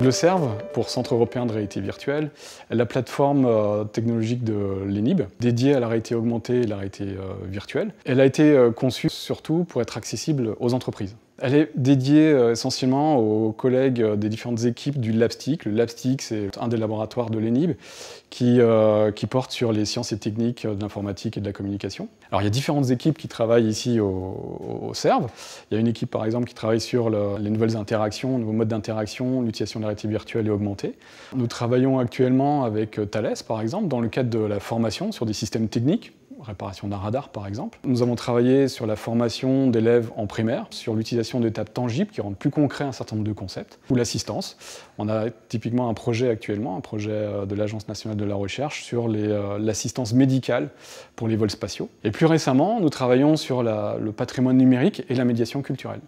Le CERV, pour Centre européen de réalité virtuelle, est la plateforme technologique de l'ENIB, dédiée à la réalité augmentée et la réalité virtuelle. Elle a été conçue surtout pour être accessible aux entreprises. Elle est dédiée essentiellement aux collègues des différentes équipes du LabSTIC. Le LabSTIC, c'est un des laboratoires de l'ENIB qui porte sur les sciences et techniques de l'informatique et de la communication. Alors il y a différentes équipes qui travaillent ici au CERV. Il y a une équipe par exemple qui travaille sur les nouvelles interactions, nouveaux modes d'interaction, l'utilisation de la réalité virtuelle et augmentée. Nous travaillons actuellement avec Thales par exemple dans le cadre de la formation sur des systèmes techniques, réparation d'un radar par exemple. Nous avons travaillé sur la formation d'élèves en primaire, sur l'utilisation d'étapes tangibles qui rendent plus concret un certain nombre de concepts, ou l'assistance. On a typiquement un projet actuellement, un projet de l'Agence nationale de la recherche sur l'assistance médicale pour les vols spatiaux. Et plus récemment, nous travaillons sur le patrimoine numérique et la médiation culturelle.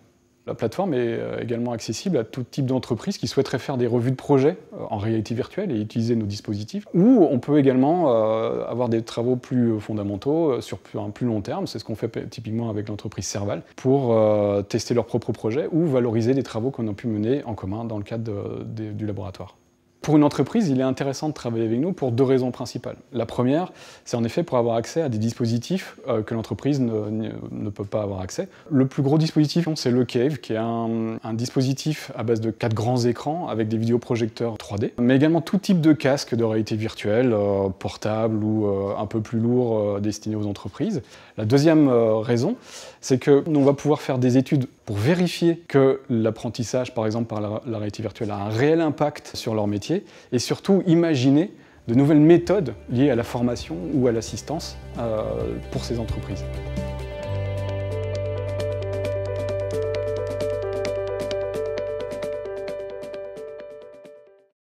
La plateforme est également accessible à tout type d'entreprise qui souhaiterait faire des revues de projets en réalité virtuelle et utiliser nos dispositifs. Ou on peut également avoir des travaux plus fondamentaux sur un plus long terme. C'est ce qu'on fait typiquement avec l'entreprise Serval pour tester leurs propres projets ou valoriser des travaux qu'on a pu mener en commun dans le cadre du laboratoire. Pour une entreprise, il est intéressant de travailler avec nous pour deux raisons principales. La première, c'est en effet pour avoir accès à des dispositifs que l'entreprise ne peut pas avoir accès. Le plus gros dispositif, c'est le Cave, qui est un dispositif à base de 4 grands écrans avec des vidéoprojecteurs 3D, mais également tout type de casque de réalité virtuelle, portable ou un peu plus lourd, destiné aux entreprises. La deuxième raison, c'est que on va pouvoir faire des études pour vérifier que l'apprentissage, par exemple par la réalité virtuelle, a un réel impact sur leur métier, et surtout imaginer de nouvelles méthodes liées à la formation ou à l'assistance pour ces entreprises.